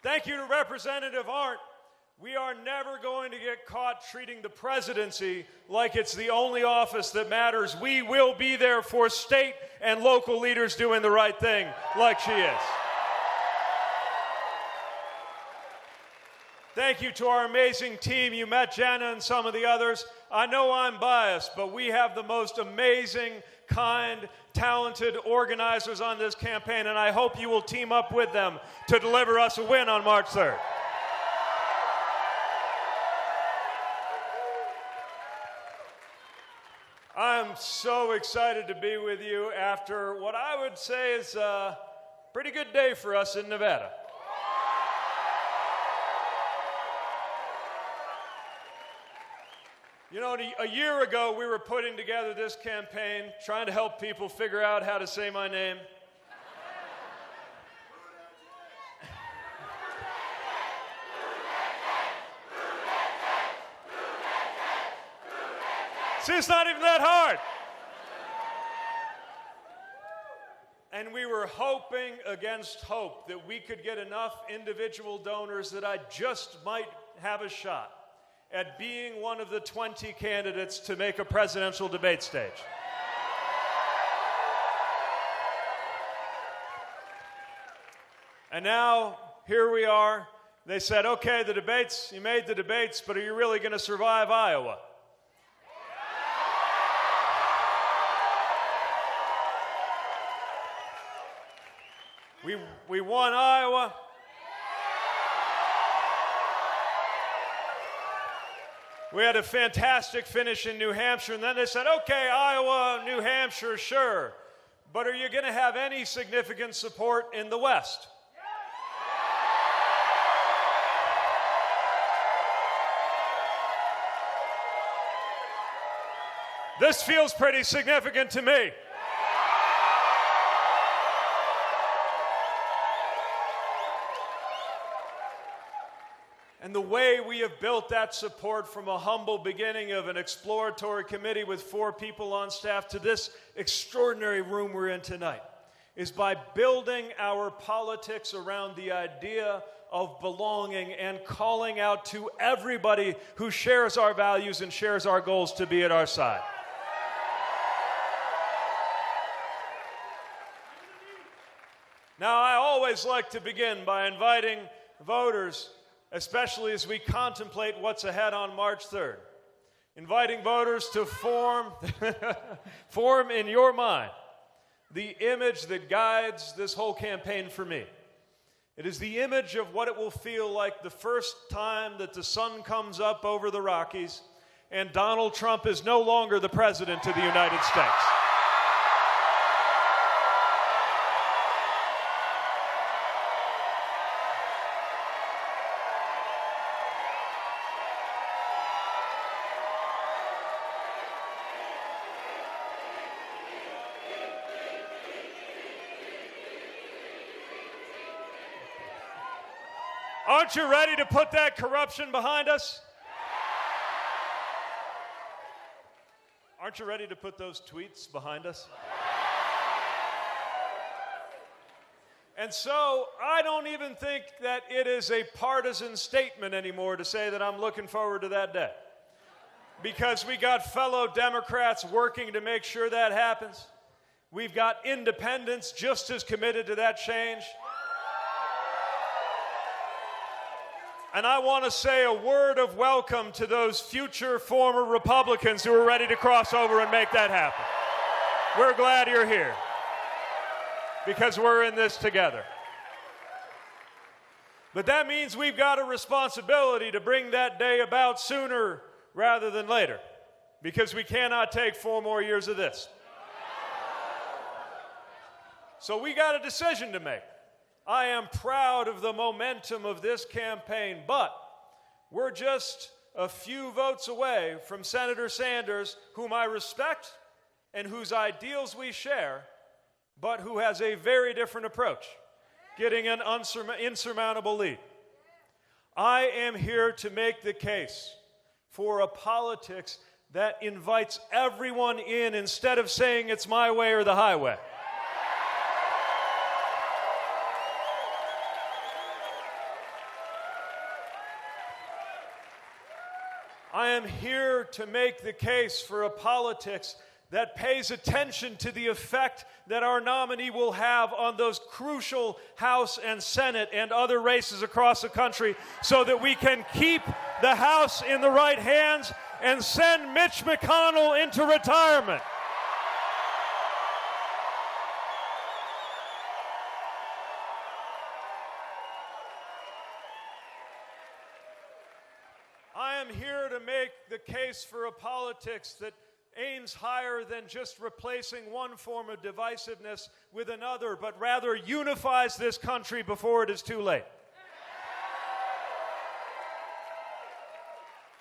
Thank you to Representative Arndt. We are never going to get caught treating the presidency like it's the only office that matters. We will be there for state and local leaders doing the right thing like she is. Thank you to our amazing team. You met Jana and some of the others. I know I'm biased, but we have the most amazing, kind, talented organizers on this campaign, and I hope you will team up with them to deliver us a win on March 3rd. I'm so excited to be with you after what I would say is a pretty good day for us in Nevada. You know, a year ago, we were putting together this campaign, trying to help people figure out how to say my name. See, it's not even that hard. And we were hoping against hope that we could get enough individual donors that I just might have a shot at being one of the 20 candidates to make a presidential debate stage. And now, here we are. They said, okay, the debates, you made the debates, but are you really going to survive Iowa? We won Iowa. We had a fantastic finish in New Hampshire, and then they said, okay, Iowa, New Hampshire, sure, but are you going to have any significant support in the West? This feels pretty significant to me. And the way we have built that support from a humble beginning of an exploratory committee with 4 people on staff to this extraordinary room we're in tonight is by building our politics around the idea of belonging and calling out to everybody who shares our values and shares our goals to be at our side. Now, I always like to begin by inviting voters, especially as we contemplate what's ahead on March 3rd, inviting voters to form in your mind the image that guides this whole campaign for me. It is the image of what it will feel like the first time that the sun comes up over the Rockies and Donald Trump is no longer the president of the United States. Aren't you ready to put that corruption behind us? Aren't you ready to put those tweets behind us? And so I don't even think that it is a partisan statement anymore to say that I'm looking forward to that day. Because we got fellow Democrats working to make sure that happens. We've got independents just as committed to that change. And I want to say a word of welcome to those future former Republicans who are ready to cross over and make that happen. We're glad you're here because we're in this together. But that means we've got a responsibility to bring that day about sooner rather than later because we cannot take 4 more years of this. So we got a decision to make. I am proud of the momentum of this campaign, but we're just a few votes away from Senator Sanders, whom I respect and whose ideals we share, but who has a very different approach, getting an insurmountable lead. I am here to make the case for a politics that invites everyone in instead of saying it's my way or the highway. I am here to make the case for a politics that pays attention to the effect that our nominee will have on those crucial House and Senate and other races across the country so that we can keep the House in the right hands and send Mitch McConnell into retirement. I am here to make the case for a politics that aims higher than just replacing one form of divisiveness with another, but rather unifies this country before it is too late.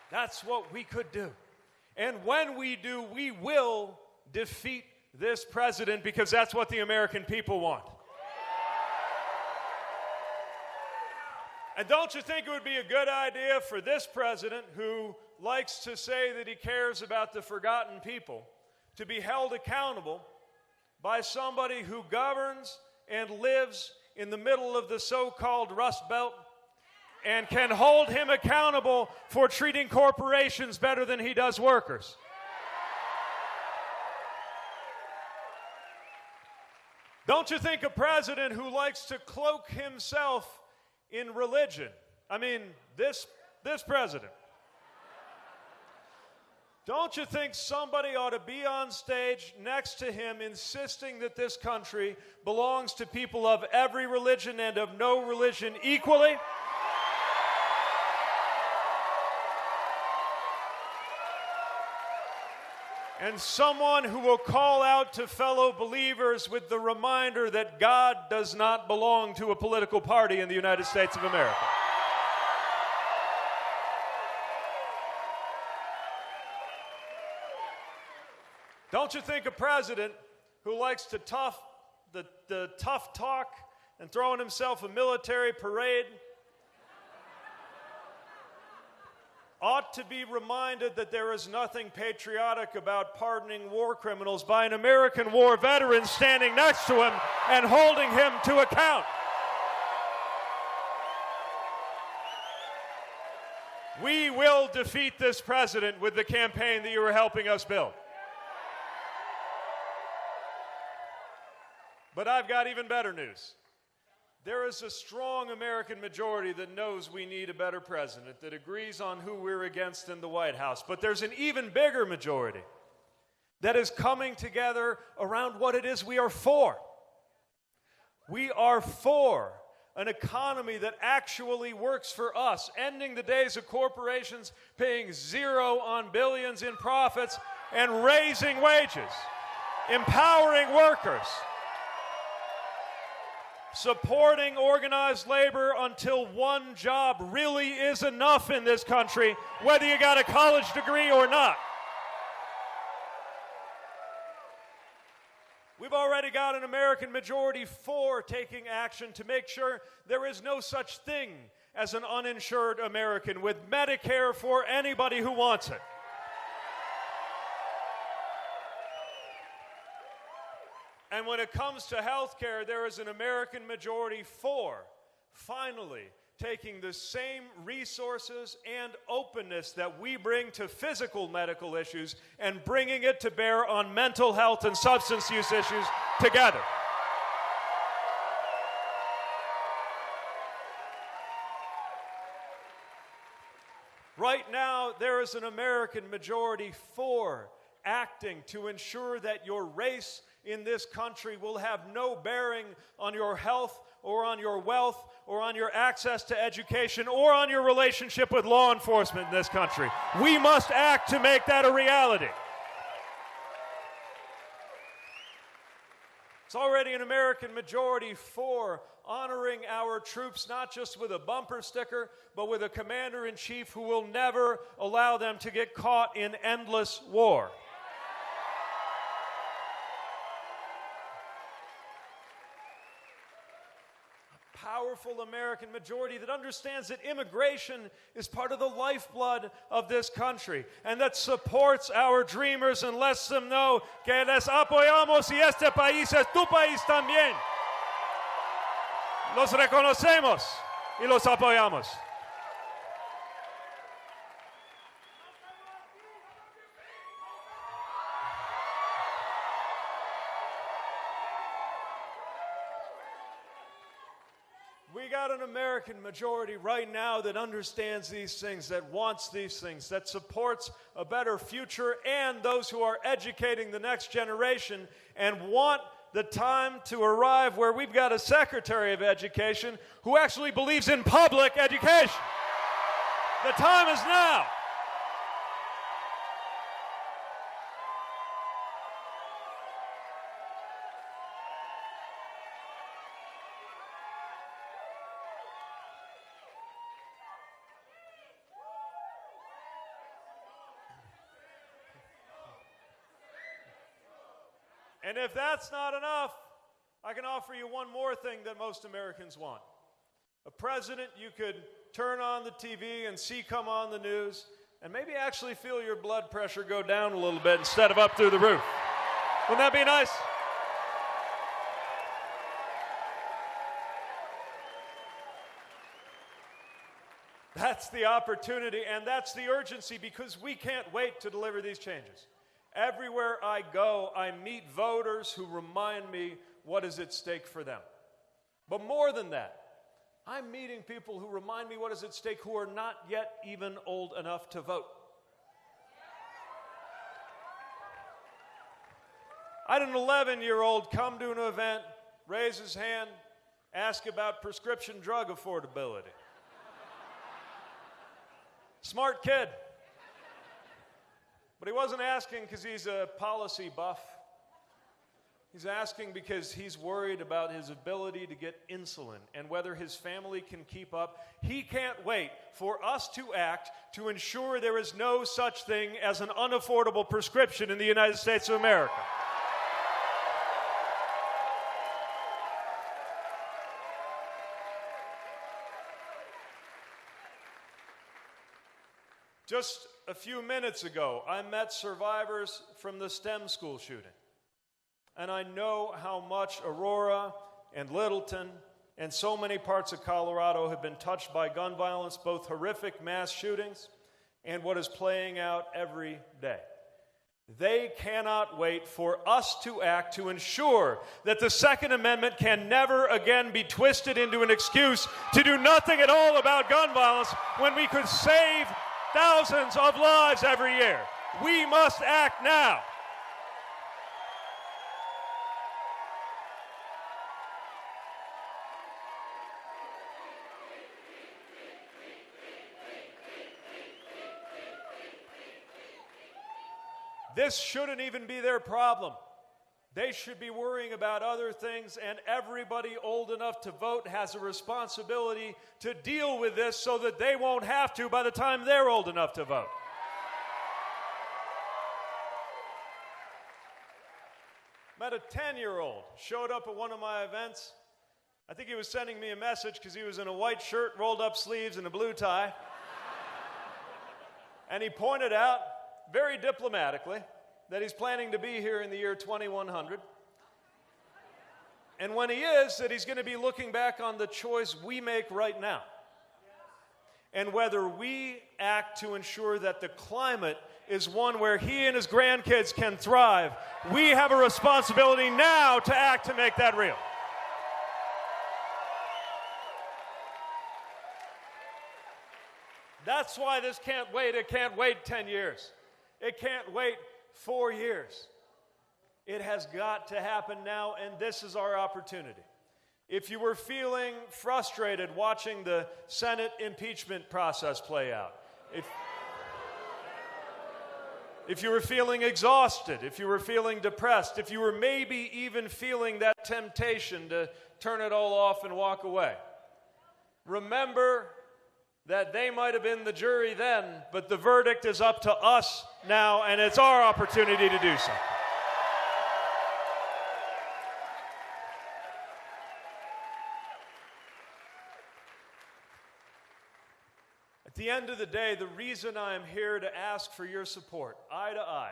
That's what we could do. And when we do, we will defeat this president because that's what the American people want. And don't you think it would be a good idea for this president, who likes to say that he cares about the forgotten people, to be held accountable by somebody who governs and lives in the middle of the so-called Rust Belt and can hold him accountable for treating corporations better than he does workers? Don't you think a president who likes to cloak himself in religion, I mean, this president, don't you think somebody ought to be on stage next to him insisting that this country belongs to people of every religion and of no religion equally? And someone who will call out to fellow believers with the reminder that God does not belong to a political party in the United States of America. Don't you think a president who likes to the tough talk and throwing himself a military parade ought to be reminded that there is nothing patriotic about pardoning war criminals by an American war veteran standing next to him and holding him to account? We will defeat this president with the campaign that you are helping us build. But I've got even better news. There is a strong American majority that knows we need a better president, that agrees on who we're against in the White House. But there's an even bigger majority that is coming together around what it is we are for. We are for an economy that actually works for us, ending the days of corporations paying zero on billions in profits and raising wages, empowering workers, supporting organized labor until one job really is enough in this country, whether you got a college degree or not. We've already got an American majority for taking action to make sure there is no such thing as an uninsured American, with Medicare for anybody who wants it. And when it comes to health care, there is an American majority for, finally, taking the same resources and openness that we bring to physical medical issues and bringing it to bear on mental health and substance use issues together. Right now, there is an American majority for acting to ensure that your race in this country will have no bearing on your health or on your wealth or on your access to education or on your relationship with law enforcement in this country. We must act to make that a reality. It's already an American majority for honoring our troops, not just with a bumper sticker, but with a commander-in-chief who will never allow them to get caught in endless war. Powerful American majority that understands that immigration is part of the lifeblood of this country and that supports our dreamers and lets them know que les apoyamos y este país es tu país también. Los reconocemos y los apoyamos. We got an American majority right now that understands these things, that wants these things, that supports a better future, and those who are educating the next generation and want the time to arrive where we've got a Secretary of Education who actually believes in public education. The time is now. And if that's not enough, I can offer you one more thing that most Americans want. A president you could turn on the TV and see come on the news and maybe actually feel your blood pressure go down a little bit instead of up through the roof. Wouldn't that be nice? That's the opportunity and that's the urgency, because we can't wait to deliver these changes. Everywhere I go, I meet voters who remind me what is at stake for them. But more than that, I'm meeting people who remind me what is at stake who are not yet even old enough to vote. I had an 11-year-old come to an event, raise his hand, ask about prescription drug affordability. Smart kid. But he wasn't asking because he's a policy buff. He's asking because he's worried about his ability to get insulin and whether his family can keep up. He can't wait for us to act to ensure there is no such thing as an unaffordable prescription in the United States of America. Just a few minutes ago, I met survivors from the STEM school shooting. And I know how much Aurora and Littleton and so many parts of Colorado have been touched by gun violence, both horrific mass shootings and what is playing out every day. They cannot wait for us to act to ensure that the Second Amendment can never again be twisted into an excuse to do nothing at all about gun violence when we could save thousands of lives every year. We must act now. This shouldn't even be their problem. They should be worrying about other things, and everybody old enough to vote has a responsibility to deal with this so that they won't have to by the time they're old enough to vote. Met a 10-year-old, showed up at one of my events. I think he was sending me a message because he was in a white shirt, rolled up sleeves, and a blue tie. And he pointed out, very diplomatically, that he's planning to be here in the year 2100. And when he is, that he's going to be looking back on the choice we make right now. And whether we act to ensure that the climate is one where he and his grandkids can thrive, we have a responsibility now to act to make that real. That's why this can't wait. It can't wait 10 years. It can't wait 4 years. It has got to happen now, and this is our opportunity. If you were feeling frustrated watching the Senate impeachment process play out, if you were feeling exhausted, if you were feeling depressed, if you were maybe even feeling that temptation to turn it all off and walk away, remember that they might have been the jury then, but the verdict is up to us now, and it's our opportunity to do so. At the end of the day, the reason I am here to ask for your support, eye to eye,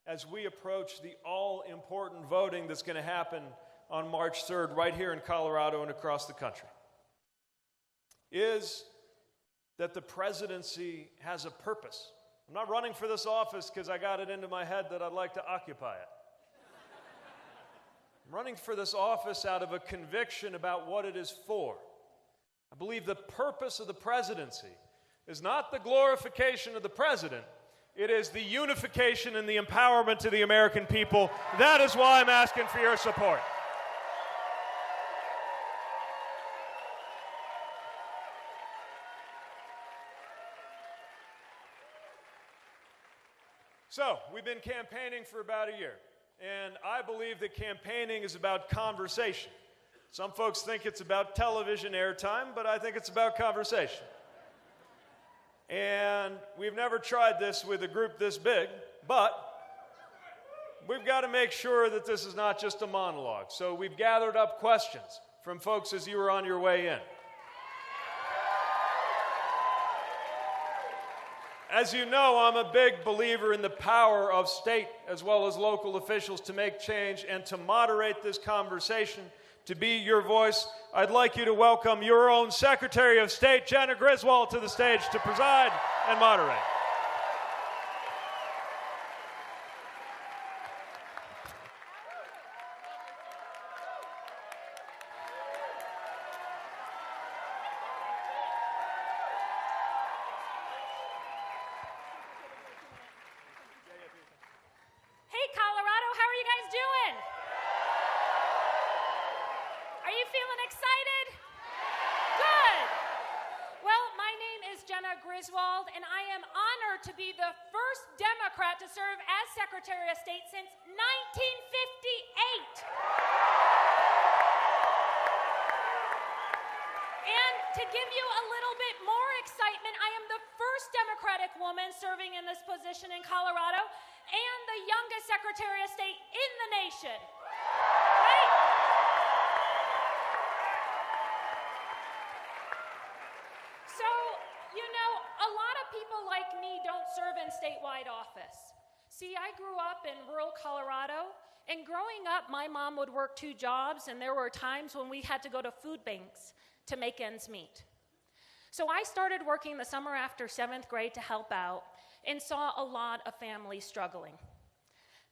as we approach the all-important voting that's going to happen on March 3rd right here in Colorado and across the country, is that the presidency has a purpose. I'm not running for this office because I got it into my head that I'd like to occupy it. I'm running for this office out of a conviction about what it is for. I believe the purpose of the presidency is not the glorification of the president. It is the unification and the empowerment of the American people. That is why I'm asking for your support. So, we've been campaigning for about a year, and I believe that campaigning is about conversation. Some folks think it's about television airtime, but I think it's about conversation. And we've never tried this with a group this big, but we've got to make sure that this is not just a monologue. So we've gathered up questions from folks as you were on your way in. As you know, I'm a big believer in the power of state as well as local officials to make change and to moderate this conversation, to be your voice. I'd like you to welcome your own Secretary of State, Jena Griswold, to the stage to preside and moderate. Hey, Colorado, how are you guys doing? Are you feeling excited? Good. Well, my name is Jena Griswold, and I am honored to be the first Democrat to serve as Secretary of State since 1958. And to give you a little bit more excitement, I am the first Democratic woman serving in this position in Colorado and the youngest Secretary of State in the nation. Right? So, you know, a lot of people like me don't serve in statewide office. See, I grew up in rural Colorado, and growing up, my mom would work 2 jobs, and there were times when we had to go to food banks to make ends meet. So I started working the summer after 7th grade to help out and saw a lot of families struggling.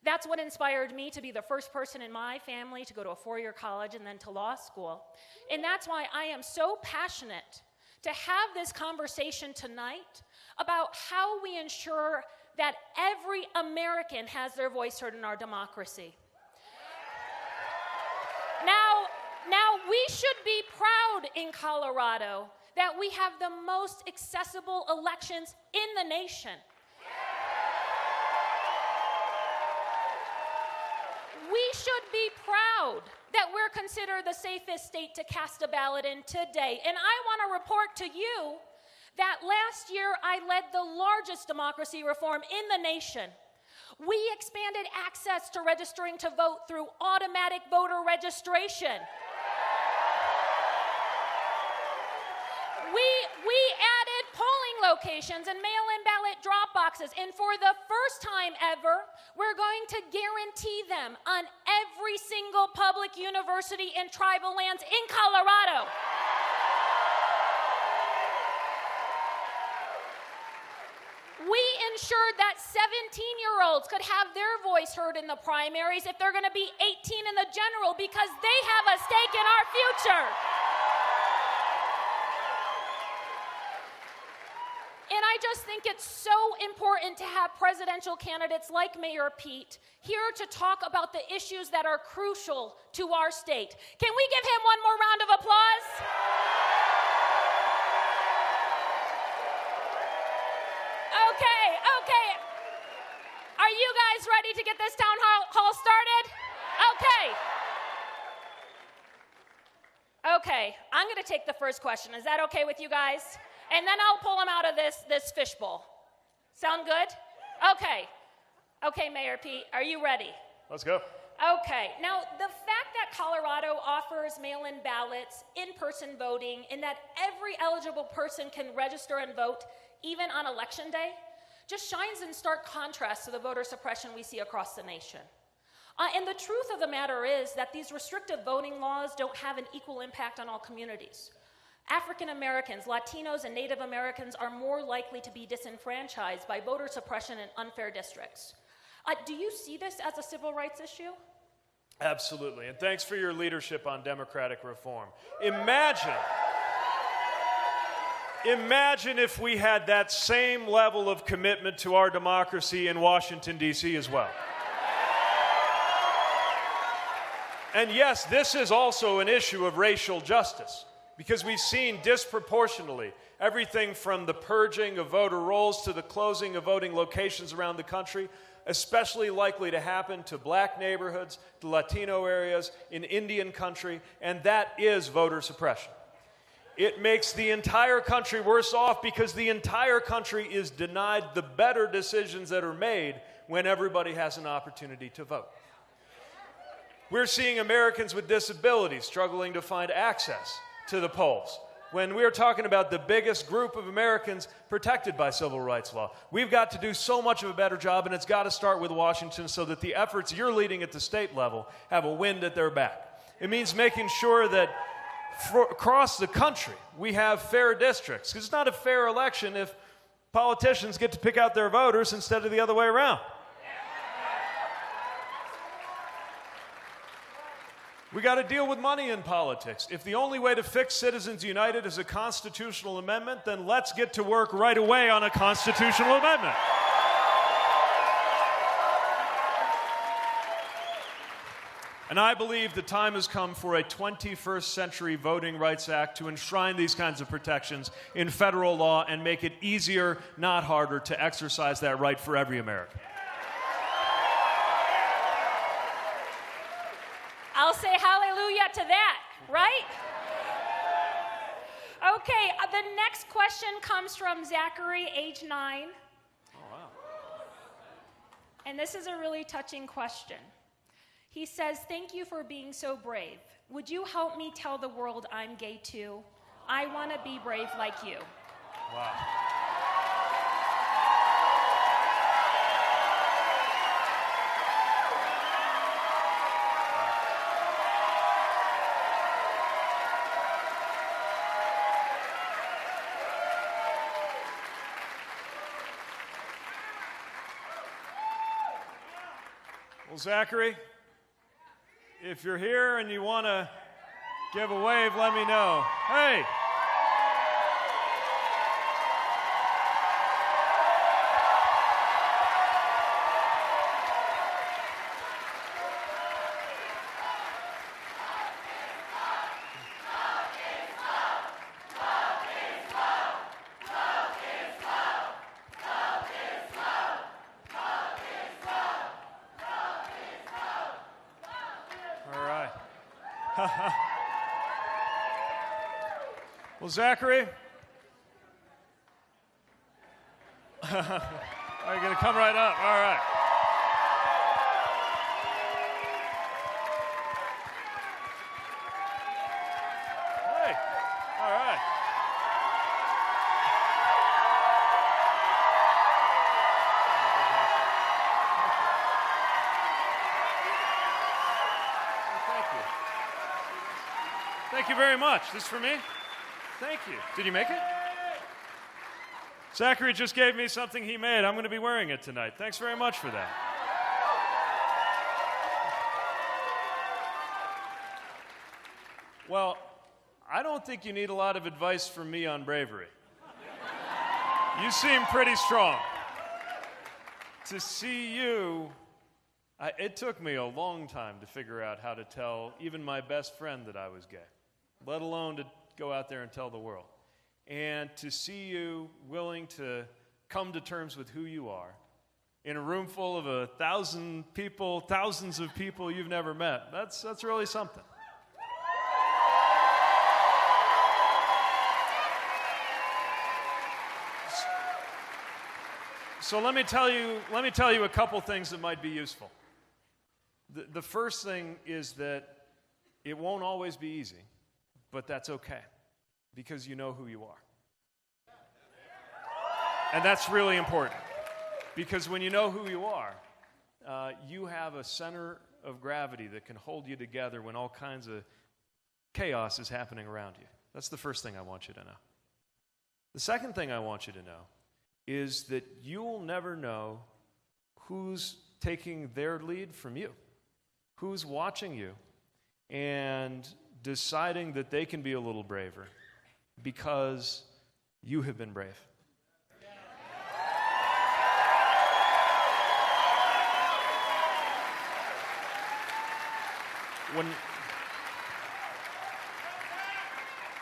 That's what inspired me to be the first person in my family to go to a 4-year college and then to law school. And that's why I am so passionate to have this conversation tonight about how we ensure that every American has their voice heard in our democracy. Now, we should be proud in Colorado that we have the most accessible elections in the nation. We should be proud that we're considered the safest state to cast a ballot in today. And I want to report to you that last year I led the largest democracy reform in the nation. We expanded access to registering to vote through automatic voter registration. We added polling locations and mail-in ballot drop boxes, and for the first time ever, we're going to guarantee them on every single public university and tribal lands in Colorado. We ensured that 17-year-olds could have their voice heard in the primaries if they're going to be 18 in the general, because they have a stake in our future. And I just think it's so important to have presidential candidates like Mayor Pete here to talk about the issues that are crucial to our state. Can we give him one more round of applause? Okay. Are you guys ready to get this town hall started? Okay, I'm going to take the first question. Is that okay with you guys? And then I'll pull them out of this fishbowl. Sound good? Okay, Mayor Pete, are you ready? Let's go. Okay, now the fact that Colorado offers mail-in ballots, in-person voting, and that every eligible person can register and vote, even on election day, just shines in stark contrast to the voter suppression we see across the nation. And the truth of the matter is that these restrictive voting laws don't have an equal impact on all communities. African Americans, Latinos, and Native Americans are more likely to be disenfranchised by voter suppression in unfair districts. Do you see this as a civil rights issue? Absolutely, and thanks for your leadership on democratic reform. Imagine Imagine if we had that same level of commitment to our democracy in Washington, D.C. as well. And yes, this is also an issue of racial justice, because we've seen disproportionately everything from the purging of voter rolls to the closing of voting locations around the country, especially likely to happen to black neighborhoods, to Latino areas, in Indian country, and that is voter suppression. It makes the entire country worse off because the entire country is denied the better decisions that are made when everybody has an opportunity to vote. We're seeing Americans with disabilities struggling to find access to the polls. When we're talking about the biggest group of Americans protected by civil rights law, we've got to do so much of a better job, and it's got to start with Washington so that the efforts you're leading at the state level have a wind at their back. It means making sure that across the country we have fair districts, because it's not a fair election if politicians get to pick out their voters instead of the other way around. We got to deal with money in politics. If the only way to fix Citizens United is a constitutional amendment, then let's get to work right away on a constitutional amendment. And I believe the time has come for a 21st century Voting Rights Act to enshrine these kinds of protections in federal law and make it easier, not harder, to exercise that right for every American. I'll say hallelujah to that, right? Okay, the next question comes from Zachary, age 9. Oh, wow. And this is a really touching question. He says, "Thank you for being so brave. Would you help me tell the world I'm gay too? I want to be brave like you." Wow. Well, Zachary, if you're here and you want to give a wave, let me know. Hey! Well, Zachary, are you going to come right up? All right. Hey, all right. Thank you. Thank you very much. This is for me? Thank you. Did you make it? Zachary just gave me something he made. I'm going to be wearing it tonight. Thanks very much for that. Well, I don't think you need a lot of advice from me on bravery. You seem pretty strong. To see you, it took me a long time to figure out how to tell even my best friend that I was gay, let alone to go out there and tell the world. And to see you willing to come to terms with who you are in a room full of 1,000 people, thousands of people you've never met, that's really something. So let me tell you a couple things that might be useful. The first thing is that it won't always be easy. But that's okay, because you know who you are. And that's really important, because when you know who you are, you have a center of gravity that can hold you together when all kinds of chaos is happening around you. That's the first thing I want you to know. The second thing I want you to know is that you'll never know who's taking their lead from you, who's watching you, and deciding that they can be a little braver because You have been brave.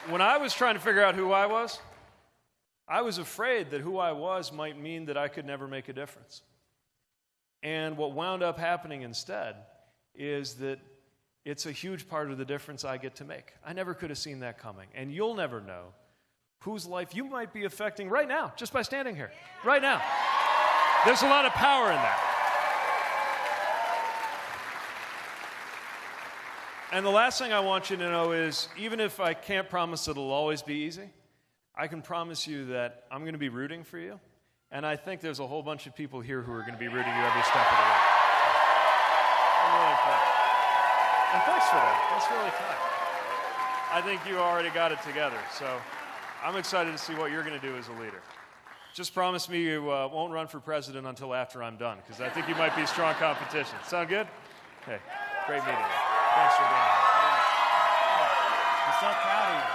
When I was trying to figure out who I was afraid that who I was might mean that I could never make a difference. And what wound up happening instead is that it's a huge part of the difference I get to make. I never could have seen that coming. And you'll never know whose life you might be affecting right now, just by standing here, right now. There's a lot of power in that. And the last thing I want you to know is, even if I can't promise it'll always be easy, I can promise you that I'm going to be rooting for you. And I think there's a whole bunch of people here who are going to be rooting you every step of the way. I'm really impressed. And thanks for that. That's really kind. I think you already got it together. So I'm excited to see what you're going to do as a leader. Just promise me you won't run for president until after I'm done, because I think you might be strong competition. Sound good? Okay. Great meeting you. Thanks for being here. I'm so proud of you.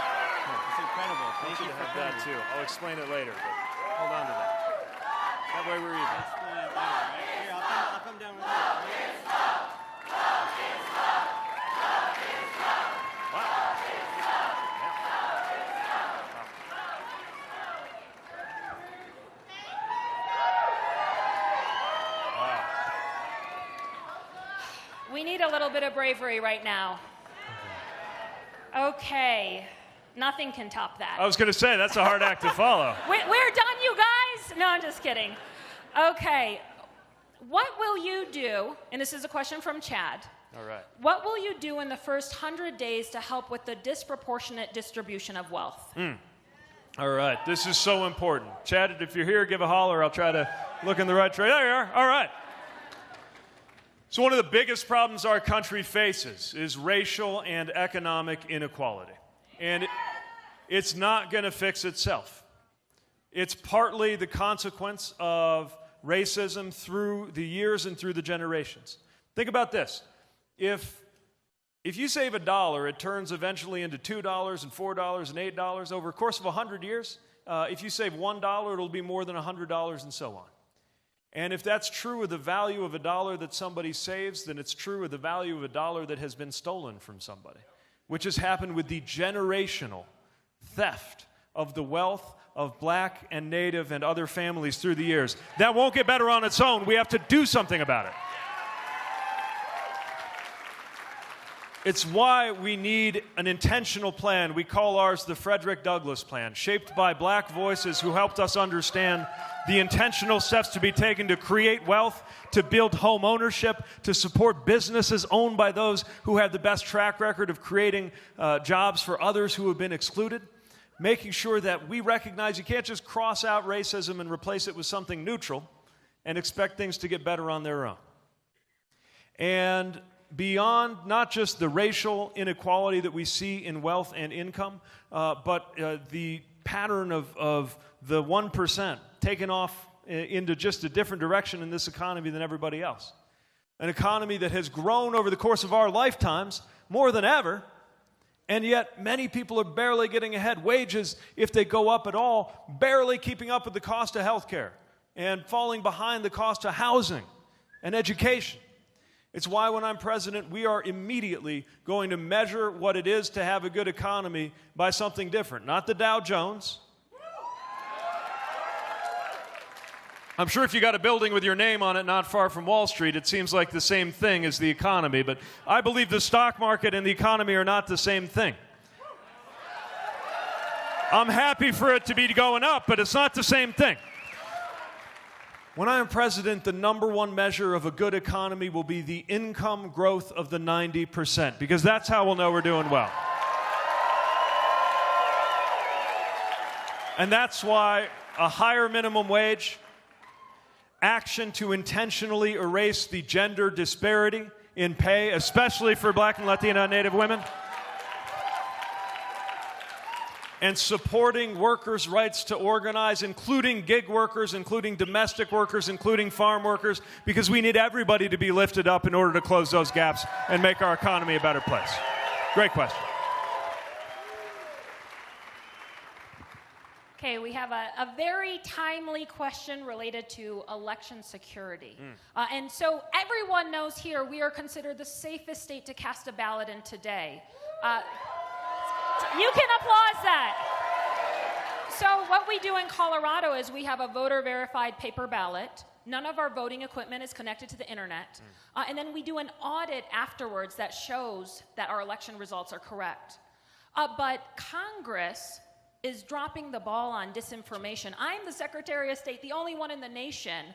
It's incredible. Thank you for have that coming. too. I'll explain it later, but hold on to that. That way we're even. Here, I'll come down with you. We need a little bit of bravery right now. Okay. Nothing can top that. I was going to say, that's a hard act to follow. We're done, you guys? No, I'm just kidding. Okay. What will you do, and this is a question from Chad. All right. What will you do in the first 100 days to help with the disproportionate distribution of wealth? All right. This is so important. Chad, if you're here, give a holler. I'll try to look in the right direction. There you are. All right. So one of the biggest problems our country faces is racial and economic inequality. And it's not going to fix itself. It's partly the consequence of racism through the years and through the generations. Think about this. If you save $1, it turns eventually into $2 and $4 and $8 over a course of 100 years. If you save $1, it'll be more than $100 and so on. And if that's true of the value of $1 that somebody saves, then it's true of the value of $1 that has been stolen from somebody, which has happened with the generational theft of the wealth of black and native and other families through the years. That won't get better on its own. We have to do something about it. It's why we need an intentional plan. We call ours the Frederick Douglass Plan, shaped by black voices who helped us understand the intentional steps to be taken to create wealth, to build home ownership, to support businesses owned by those who have the best track record of creating jobs for others who have been excluded, making sure that we recognize you can't just cross out racism and replace it with something neutral and expect things to get better on their own. And beyond not just the racial inequality that we see in wealth and income, but the pattern of the 1% taken off into just a different direction in this economy than everybody else. An economy that has grown over the course of our lifetimes more than ever, and yet many people are barely getting ahead. Wages, if they go up at all, barely keeping up with the cost of health care and falling behind the cost of housing and education. It's why when I'm president, we are immediately going to measure what it is to have a good economy by something different. Not the Dow Jones. I'm sure if you got a building with your name on it not far from Wall Street, it seems like the same thing as the economy. But I believe the stock market and the economy are not the same thing. I'm happy for it to be going up, but it's not the same thing. When I am president, the number one measure of a good economy will be the income growth of the 90%, because that's how we'll know we're doing well. And that's why a higher minimum wage, action to intentionally erase the gender disparity in pay, especially for black and Latina and Native women, and supporting workers' rights to organize, including gig workers, including domestic workers, including farm workers, because we need everybody to be lifted up in order to close those gaps and make our economy a better place. Great question. Okay, we have a very timely question related to election security. And so everyone knows here we are considered the safest state to cast a ballot in today. You can applaud that. So what we do in Colorado is we have a voter-verified paper ballot. None of our voting equipment is connected to the internet. And then we do an audit afterwards that shows that our election results are correct. But Congress is dropping the ball on disinformation. I'm the Secretary of State, the only one in the nation,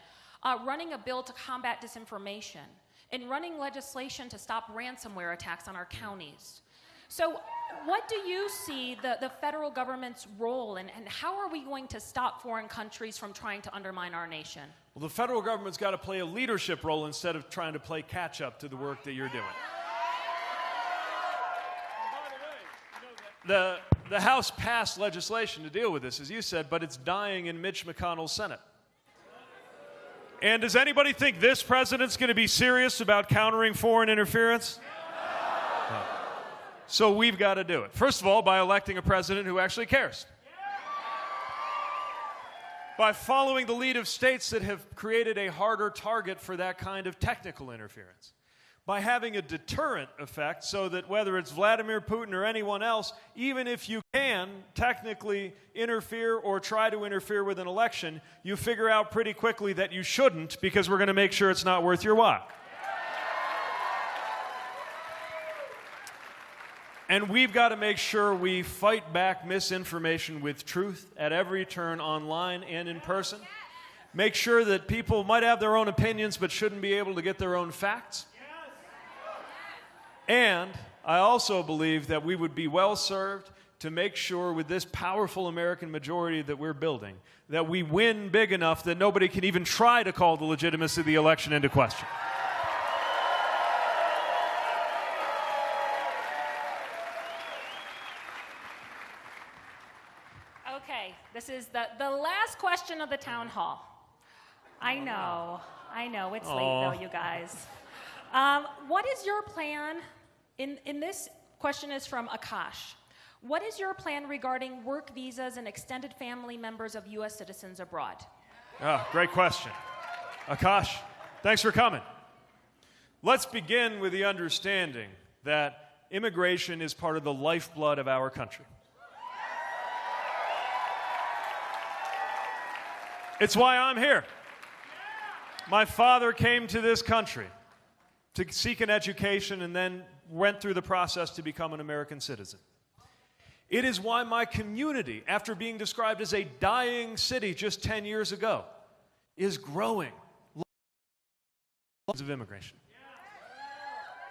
running a bill to combat disinformation and running legislation to stop ransomware attacks on our counties. So what do you see the federal government's role and how are we going to stop foreign countries from trying to undermine our nation? Well, the federal government's got to play a leadership role instead of trying to play catch up to the work that you're doing. The House passed legislation to deal with this, as you said, but it's dying in Mitch McConnell's Senate. And does anybody think this president's going to be serious about countering foreign interference? No. So we've got to do it. First of all, by electing a president who actually cares. By following the lead of states that have created a harder target for that kind of technical interference. By having a deterrent effect so that whether it's Vladimir Putin or anyone else, even if you can technically interfere or try to interfere with an election, you figure out pretty quickly that you shouldn't because we're going to make sure it's not worth your while. And we've got to make sure we fight back misinformation with truth at every turn, online and in person. Make sure that people might have their own opinions but shouldn't be able to get their own facts. And I also believe that we would be well served to make sure with this powerful American majority that we're building, that we win big enough that nobody can even try to call the legitimacy of the election into question. Okay, this is the last question of the town hall. I know, it's late though, you guys. What is your plan, in this question is from Akash. What is your plan regarding work visas and extended family members of U.S. citizens abroad? Oh, great question. Akash, thanks for coming. Let's begin with the understanding that immigration is part of the lifeblood of our country. It's why I'm here. My father came to this country to seek an education and then went through the process to become an American citizen. It is why my community, after being described as a dying city just 10 years ago, is growing of immigration.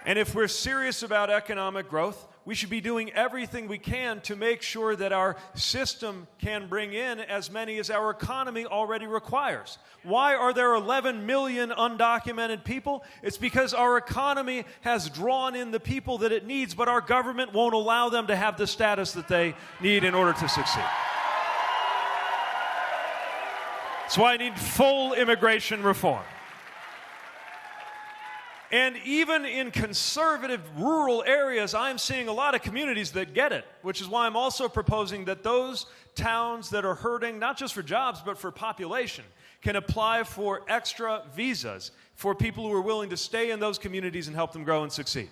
And if we're serious about economic growth, we should be doing everything we can to make sure that our system can bring in as many as our economy already requires. Why are there 11 million undocumented people? It's because our economy has drawn in the people that it needs, but our government won't allow them to have the status that they need in order to succeed. That's why I need full immigration reform. And even in conservative rural areas, I'm seeing a lot of communities that get it, which is why I'm also proposing that those towns that are hurting, not just for jobs, but for population, can apply for extra visas for people who are willing to stay in those communities and help them grow and succeed.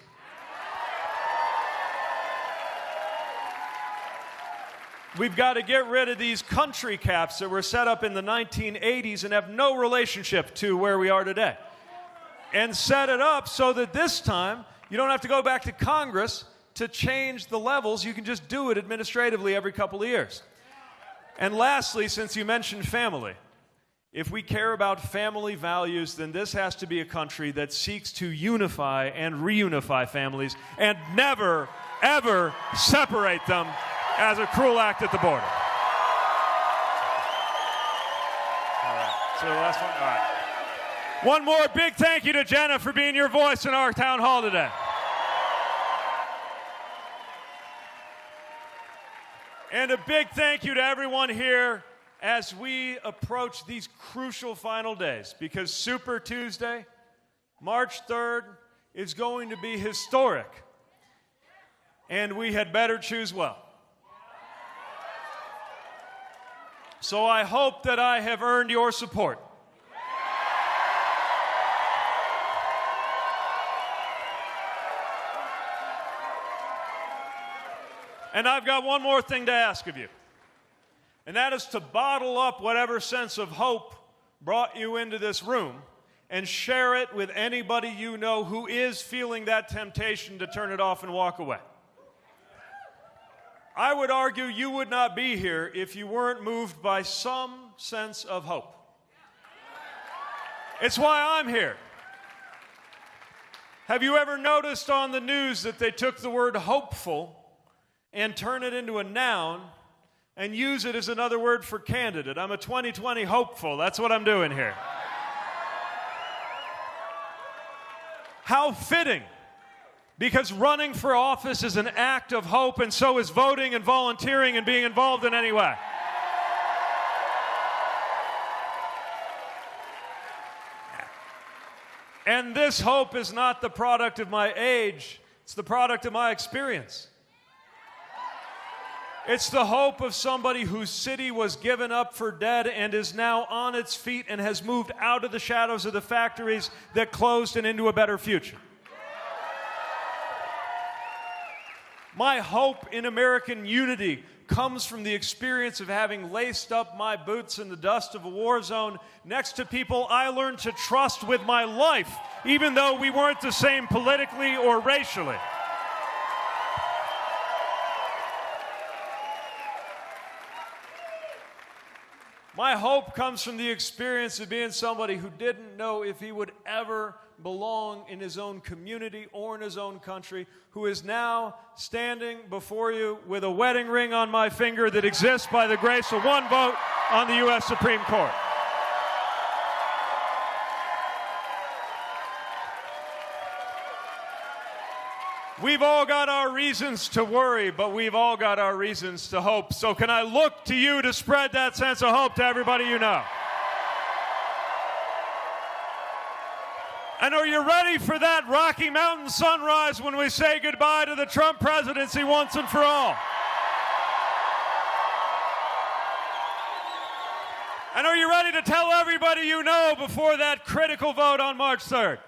We've got to get rid of these country caps that were set up in the 1980s and have no relationship to where we are today. And set it up so that this time you don't have to go back to Congress to change the levels. You can just do it administratively every couple of years. And lastly, since you mentioned family, if we care about family values, then this has to be a country that seeks to unify and reunify families and never, ever separate them as a cruel act at the border. All right. So the last one? All right. One more big thank you to Jenna for being your voice in our town hall today. And a big thank you to everyone here as we approach these crucial final days, because Super Tuesday, March 3rd, is going to be historic. And we had better choose well. So I hope that I have earned your support. And I've got one more thing to ask of you, and that is to bottle up whatever sense of hope brought you into this room and share it with anybody you know who is feeling that temptation to turn it off and walk away. I would argue you would not be here if you weren't moved by some sense of hope. It's why I'm here. Have you ever noticed on the news that they took the word hopeful and turn it into a noun and use it as another word for candidate? I'm a 2020 hopeful. That's what I'm doing here. How fitting, because running for office is an act of hope, and so is voting and volunteering and being involved in any way. And this hope is not the product of my age, it's the product of my experience. It's the hope of somebody whose city was given up for dead and is now on its feet and has moved out of the shadows of the factories that closed and into a better future. My hope in American unity comes from the experience of having laced up my boots in the dust of a war zone next to people I learned to trust with my life, even though we weren't the same politically or racially. My hope comes from the experience of being somebody who didn't know if he would ever belong in his own community or in his own country, who is now standing before you with a wedding ring on my finger that exists by the grace of one vote on the U.S. Supreme Court. We've all got our reasons to worry, but we've all got our reasons to hope. So can I look to you to spread that sense of hope to everybody you know? And are you ready for that Rocky Mountain sunrise when we say goodbye to the Trump presidency once and for all? And are you ready to tell everybody you know before that critical vote on March 3rd?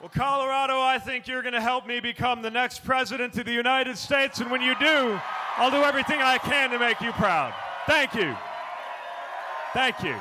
Well, Colorado, I think you're going to help me become the next president of the United States, and when you do, I'll do everything I can to make you proud. Thank you. Thank you.